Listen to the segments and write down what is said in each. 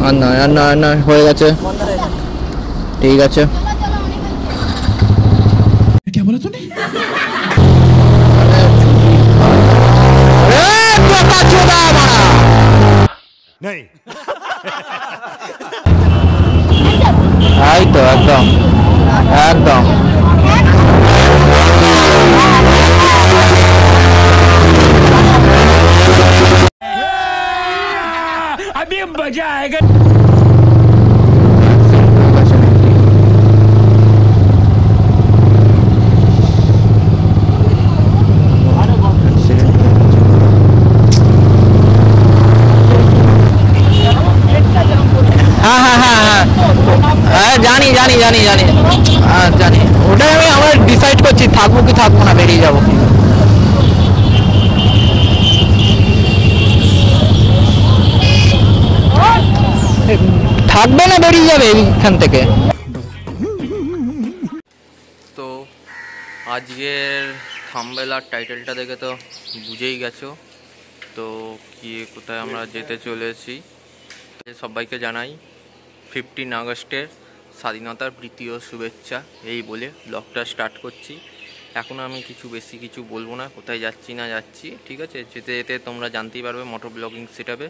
আর নয় আর নয় নয় হয়ে গেছে, ঠিক আছে। क्या बोला तूने? नहीं এই তো একদম একদম अभी मजा आएगा। জানি জানি জানি জানি জানি, ওটাই আমরা ডিসাইড করছি থাকবো কি থাকবো না, বেরিয়ে যাবো। থাকবে না বেরিয়ে যাবে এখান থেকে। তো আজকের থাম্বনেল আর টাইটেলটা দেখে তো বুঝেই গেছো তো কি কোথায় আমরা যেতে চলেছি। সবাইকে জানাই 15 আগস্টের স্বাধীনতার প্রীতি ও শুভেচ্ছা এই বলে ব্লগটা স্টার্ট করছি। এখন আমি বেশি কিছু বলবো না, কোথায় যাচ্ছি না যাচ্ছি, ঠিক আছে। যেতে যেতে তোমরা জানতেই পারবে মোটর ব্লগিং সেটআপে।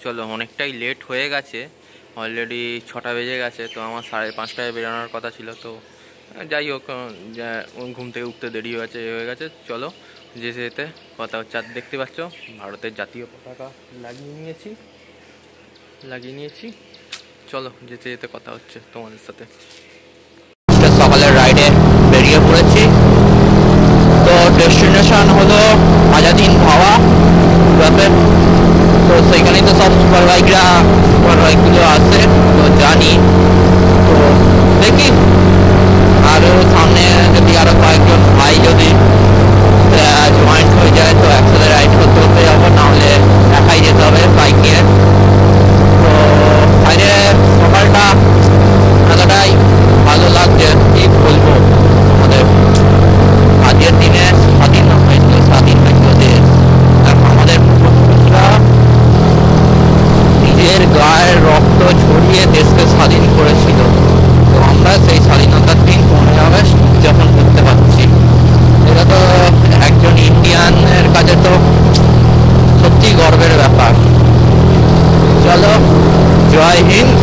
চলো, অনেকটাই লেট হয়ে গেছে, অলরেডি 6টা বেজে গেছে। তো আমার 5:30টায় বেরোনোর কথা ছিল, তো যাই হোক ঘুম থেকে উঠতে দেরি হয়ে গেছে। চলো যেতে যেতে কথা হচ্ছে। আর দেখতে পাচ্ছ ভারতের জাতীয় পতাকা লাগিয়ে নিয়েছি। চলো যেতে যেতে কথা হচ্ছে তোমাদের সাথে। সকালের রাইডে বেরিয়ে পড়েছি, তো ডেস্টিনেশন হলো আজাদিন ধাওয়া। তো সেইখানেই তো সব সুপার বাইকগুলো আছে, তো জানি। তো দেখি আরও সামনে যদি আরও কয়েকজন ভাই যদি জয়েন্ট হয়ে যায় তো একসাথে রাইড করতে যাবো, নাহলে একাই যেতে হবে বাইক নিয়ে। তো বাইরে সকালটা এতটাই ভালো লাগছে কি বলবো। আমাদের আজকের দিনে স্বাধীন হয়েছিল দেশ। আমাদের পূর্বপুরুষরা নিজের গায়ের রক্ত ছড়িয়ে দেশকে স্বাধীন করেছিল। তো আমরা সেই স্বাধীনতার দিন 15 আগস্ট উদযাপন করতে পারছি। এটা তো একজন ইন্ডিয়ানের কাছে তো সত্যি গর্বের ব্যাপার। চলো, জয় হিন্দ।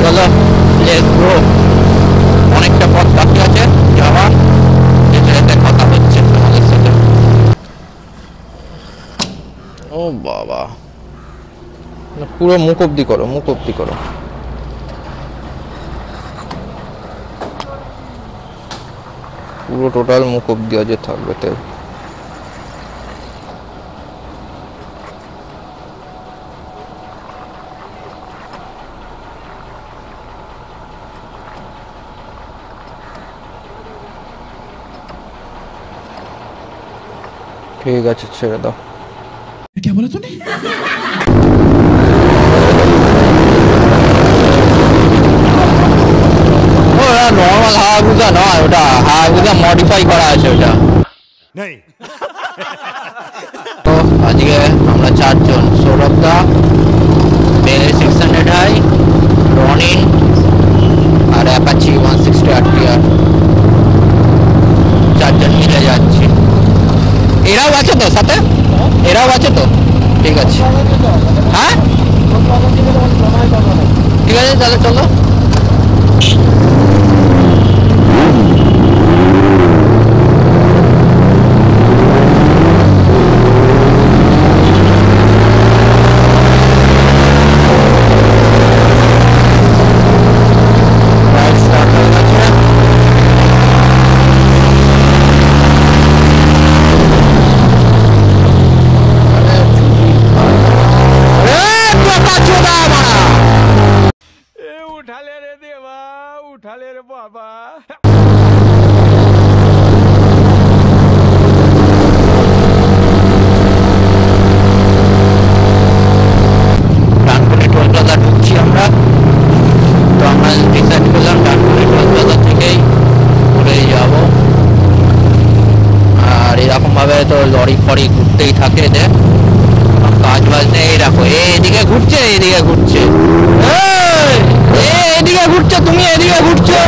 চলো লেটস গো। অনেকটা পথ বাকি আছে যাওয়ার, যেতে যেতে কথা হচ্ছে তোমাদের সাথে। ও বাবা, পুরো মুখ অব্দি করো, মুখ অব্দি করো। পুরো টোটাল মুখ অব্দি আজ থাকবে তেল। ঠিক আছে, ছেড়ে দাও। क्या बोला तूने? ওটা নর্মাল হায়াবুসা নয়, ওটা হায়াবুসা মডিফাই করা আছে ওটা। नहीं তো আজকে আমরা 4 জন, সৌরভ দা, বেলে 600i, রনিন আর অ্যাপাচি 160 RTR, 4 জন মিলে যাচ্ছি। এরাও আছে তো সাথে? এরাও আছে তো? ঠিক আছে। হ্যাঁ ঠিক আছে, তাহলে চলো। उठा ले रे बाबा। ডানকুনি টোল প্লাজা ঢুকছি আমরা। তো আমরা ডিসাইড করলাম ডানকুনি টোল প্লাজা থেকেই ঘুরে যাব। আর এরকম ভাবে তো লরি ফরি ঘুরতেই থাকে, এদের কাজ বাজ নেই। এই দেখো, এইদিকে ঘুরছে, এদিকে ঘুরছে, এদিকে ঘুরছে, তুমি এদিকে ঘুরছো।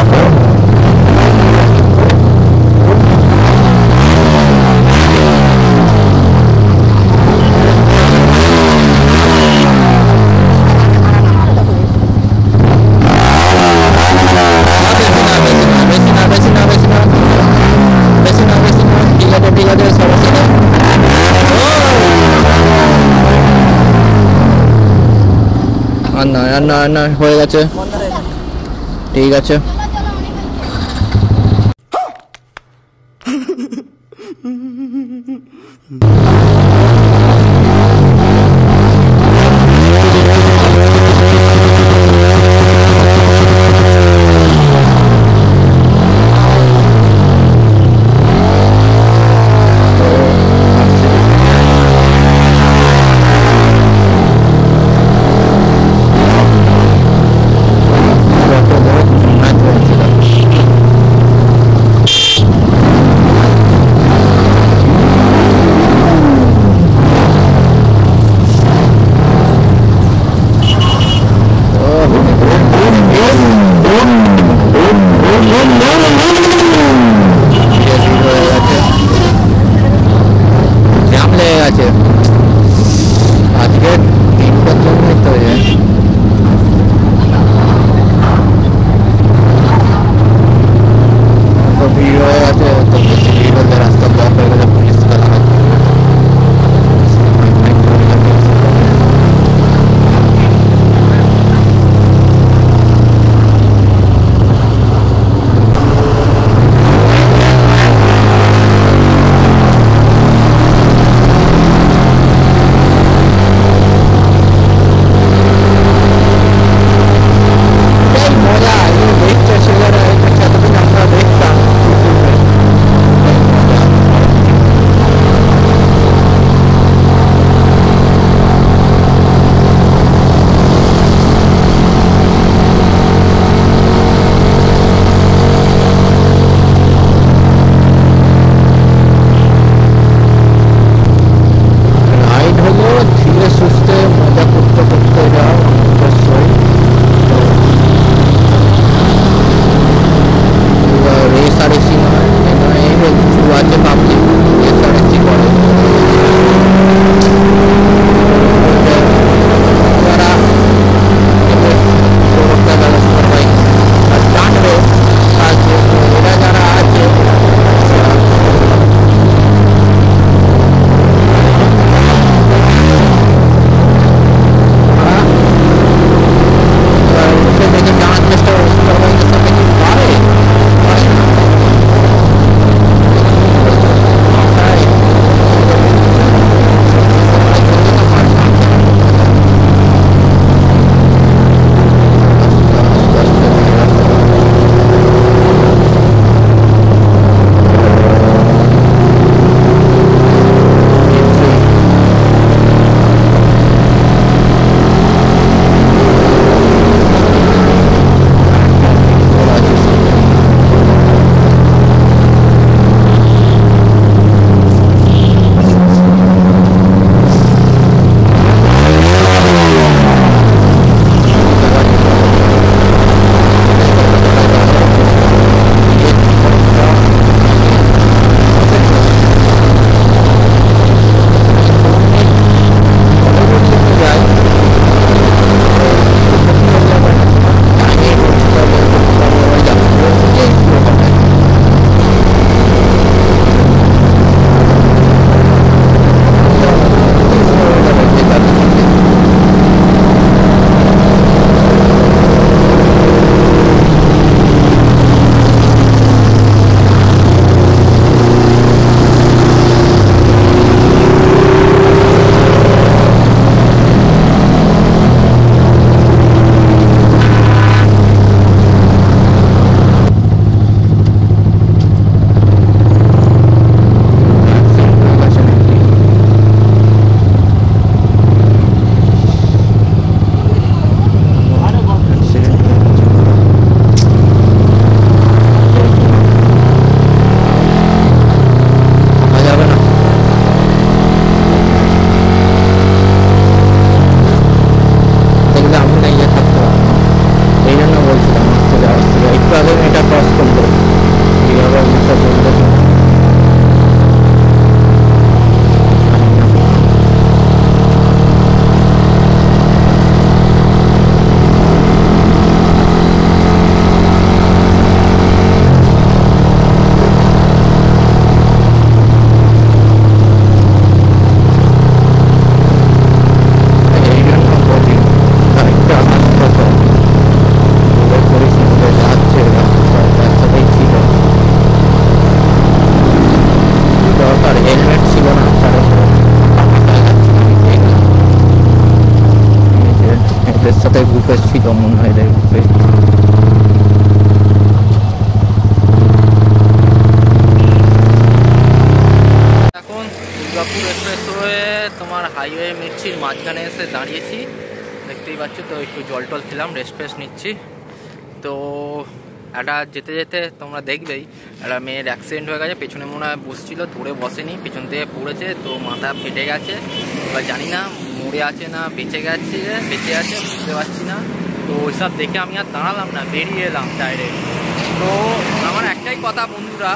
ঠিক আছে, সমস্যা নেই। আর না হয়ে গেছে, ঠিক আছে। এদের সাথে গ্রুপে ছিল মনে হয়, এদের গ্রুপে। এখন দুর্গাপুর এক্সপ্রেসওয়ে তোমার হাইওয়ে মির্চির মাঝখানে এসে দাঁড়িয়েছি, দেখতেই পাচ্ছ। তো একটু জল টল খেলাম, রেস্ট ফেস্ট নিচ্ছি। তো একটা যেতে যেতে তোমরা দেখবেই একটা মেয়ের অ্যাক্সিডেন্ট হয়ে গেছে। পেছনে মনে হয় বসছিল, ধরে বসেনি, পেছন থেকে পড়েছে, তো মাথা ফেটে গেছে। এবার জানি না মরে আছে না বেঁচে গেছে, বেঁচে আছে বুঝতে পারছি না। তো ওইসব দেখে আমি আর দাঁড়ালাম না, বেরিয়ে এলাম ডাইরেক্ট। তো আমার একটাই কথা বন্ধুরা,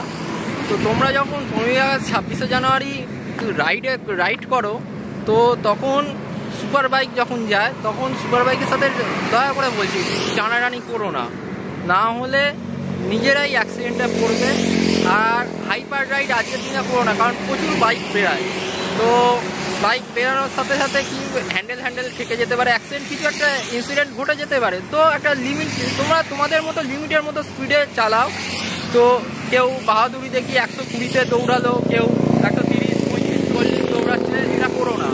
তো তোমরা যখন 15 আগস্ট 26শে জানুয়ারি রাইড করো, তো তখন সুপার বাইক যখন যায়, তখন সুপার বাইকের সাথে দয়া করে বলছি টানাটানি করো না, না হলে নিজেরাই অ্যাক্সিডেন্টে পড়বে। আর হাইপার রাইড আজকের দিনে করো না, কারণ প্রচুর বাইক বেরায়। তো বাইক বেরানোর সাথে সাথে কি হ্যান্ডেল থেকে যেতে পারে, অ্যাক্সিডেন্ট কিছু একটা ইনসিডেন্ট ঘটে যেতে পারে। তো একটা লিমিট, তোমরা তোমাদের মতো লিমিটের মতো স্পিডে চালাও। তো কেউ বাহাদুরি দেখি 120-তে দৌড়ালো, কেউ 130, 35, 40 দৌড়াচ্ছে, এটা করো না।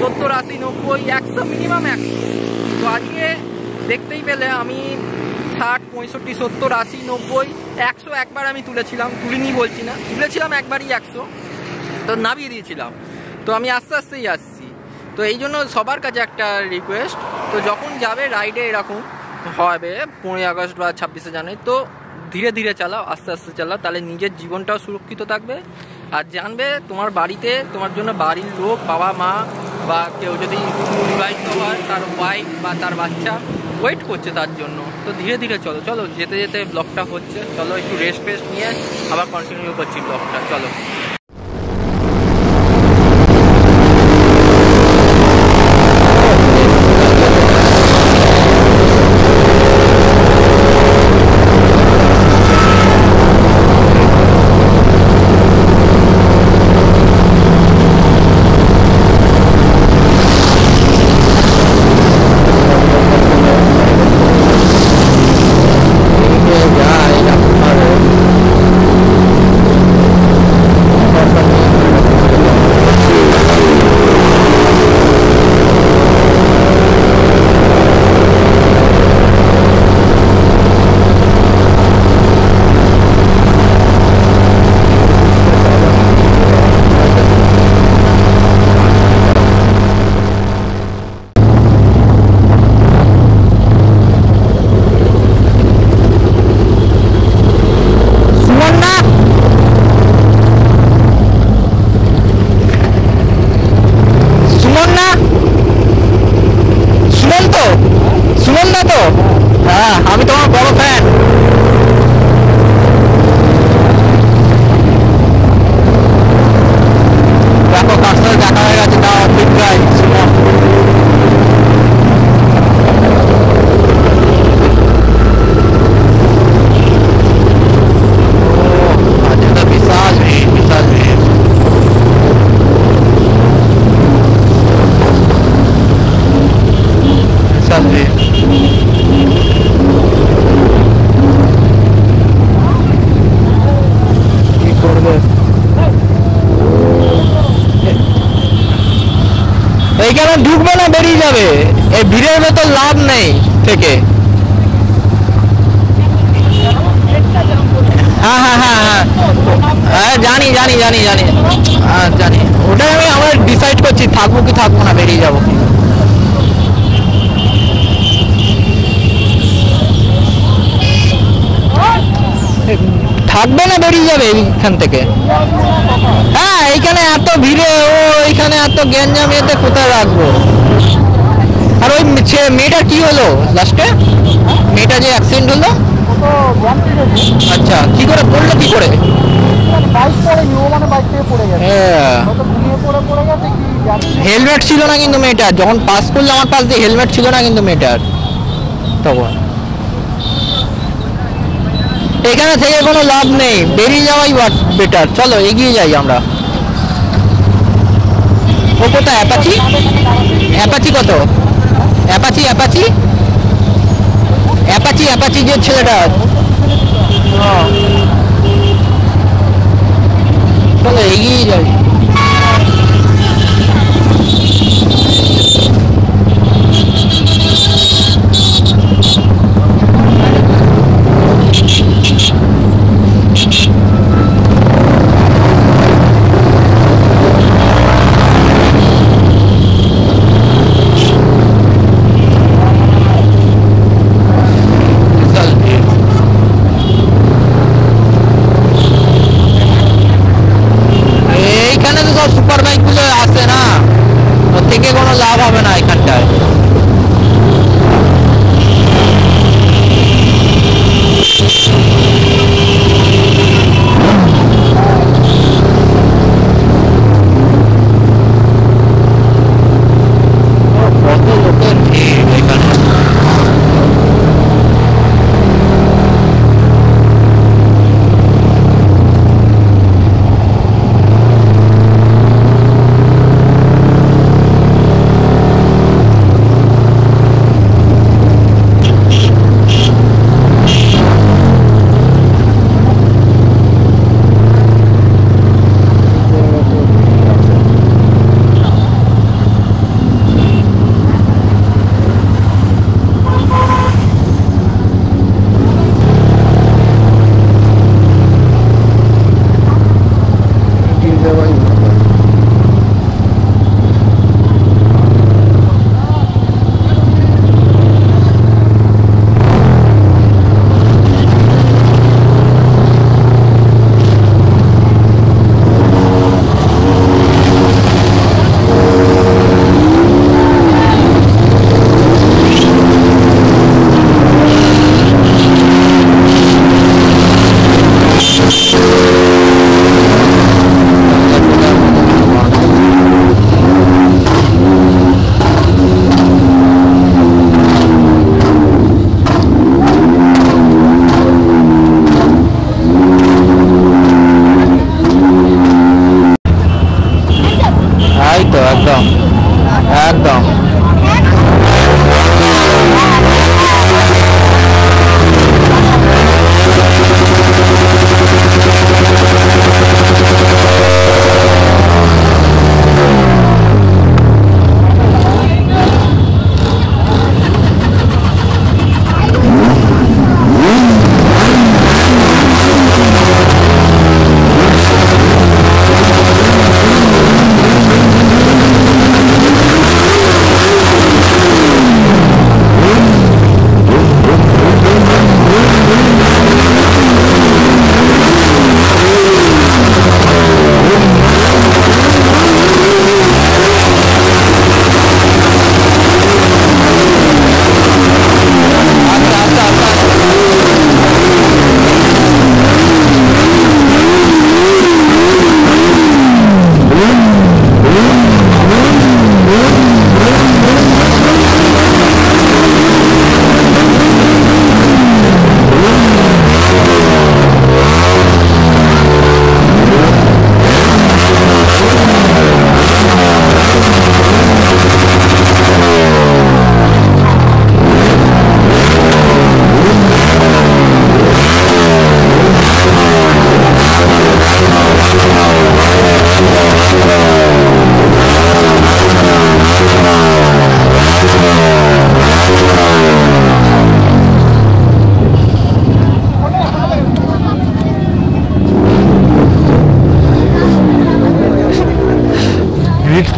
70, 80, 90, 100 মিনিমাম 100। তো আজকে দেখতেই পেলে আমি 60, 65, 70, 80, 90, 100 একবার আমি তুলিনি বলছি না, তুলেছিলাম একবারই 100, তো নামিয়ে দিয়েছিলাম। তো আমি আস্তে আস্তেই আসছি। তো এই জন্য সবার কাছে একটা রিকোয়েস্ট, তো যখন যাবে রাইডে এরকম হবে 15 আগস্ট বা 26শে জানুয়ারি, তো ধীরে ধীরে চালাও, আস্তে আস্তে চালাও, তাহলে নিজের জীবনটাও সুরক্ষিত থাকবে। আর জানবে তোমার বাড়িতে তোমার জন্য বাড়ির লোক, বাবা মা বা কেউ যদি বিবাহিত হয়, তার ওয়াইফ বা তার বাচ্চা ওয়েট করছে তার জন্য। তো ধীরে ধীরে চলো যেতে যেতে ব্লগটা হচ্ছে, চলো একটু রেস্ট ফেস্ট নিয়ে আবার কন্টিনিউ করছি ব্লগটা, চলো। এইখানে ঢুকবে না, বেরিয়ে যাবে, এই ভিড়ের ভেতর লাভ নেই থেকে। হ্যাঁ হ্যাঁ হ্যাঁ হ্যাঁ হ্যাঁ জানি জানি জানি জানি জানি, ওটাই আমরা ডিসাইড করছি থাকবো কি থাকবো না, বেরিয়ে যাবো। থাকবে না, বেরিয়ে যাবে এইখান থেকে। হ্যাঁ এইখানে এত ভিড়ে, ও এইখানে এত গ্যাঞ্জাম, এতে কোথায় রাখবো। আর ওই মেয়েটার কি হলো লাস্টে, মেয়েটা যে অ্যাক্সিডেন্ট হলো? আচ্ছা, কি করে পড়লো, কি করে? হেলমেট ছিল না কিন্তু মেয়েটার, যখন পাস করলো আমার পাশ দিয়ে হেলমেট ছিল না কিন্তু মেয়েটার তখন। এখানে থেকে কোনো লাভ নেই, বেরিয়ে যাওয়াই বেটার। চলো এগিয়ে যাই আমরা। ও কোথায়? অ্যাপাচি? অ্যাপাচি কত? অ্যাপাচি অ্যাপাচি অ্যাপাচি অ্যাপাচি যে ছেলেটা, চলো এগিয়ে যাই।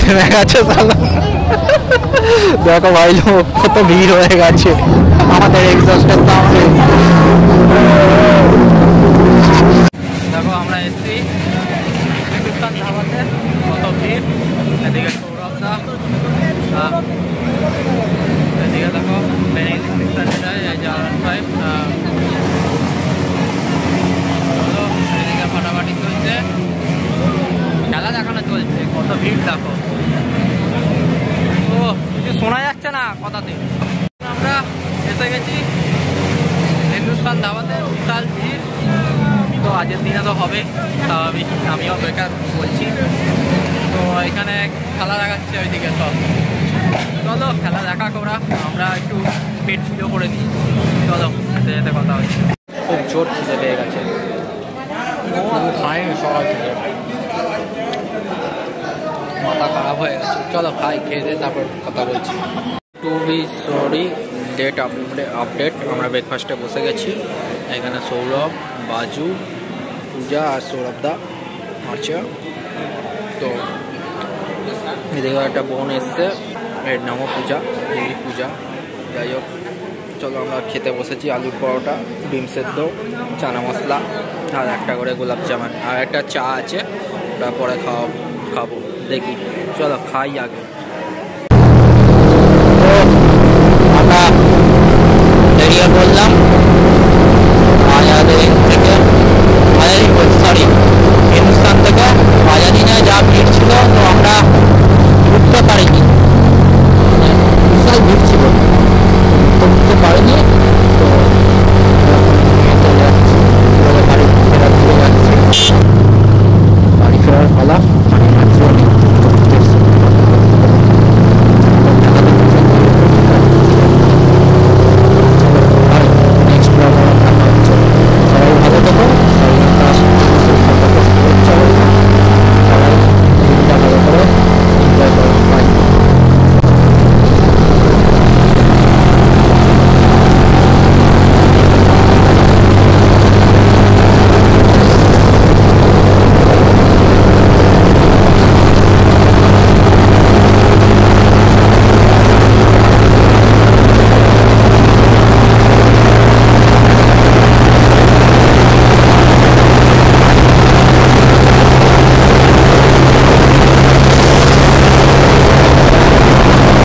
থেমে গেছে সালা। দেখো ভাই লোক কত ভিড় হয়ে গেছে আমাদের এক্সস্টের সামনে। দেখো আমরা এসছি হিন্দুস্তান ধাবাতে, কত ভিড়। এদিকে সৌরভদা, এদিকে দেখো এদিকে ফাটাফাটি চলছে, খেলা দেখানো চলছে, কত ভিড় দেখো। ও কিছু শোনা যাচ্ছে না কথাতে। আমরা এসে গেছি হিন্দুস্তান ধাবাতে, বিশাল ভিড়। তো আজকের দিনে তো হবে স্বাভাবিক, আমিও বেকার বলছি। তো এখানে খেলা দেখাচ্ছে ওইদিকে সব। চলো খেলা দেখা করা, আমরা একটু পেট পুজো করে দিই। চলো যেতে যেতে কথা হচ্ছে। খুব জোর খিদে পেয়ে গেছে, খাইনি সকাল থেকে, মাথা খারাপ হয়ে গেছে। চলো খাই, খেয়ে দিয়ে তারপর কথা বলছি। To be sorry, date update. আমরা ব্রেকফাস্টে বসে গেছি। এখানে সৌরভ, বাজু, পূজা আর সৌরভদা আছে। তো এদিকে একটা বোন এসছে, এর নামও পূজা, দেবী পূজা। যাই হোক চলো আমরা খেতে বসেছি। আলুর পরোটা, ডিম সেদ্ধ, চানা মশলা আর একটা করে গোলাপ জামুন আর একটা চা আছে, ওটা পরে খাবো। দেখি চলো খাই আগে।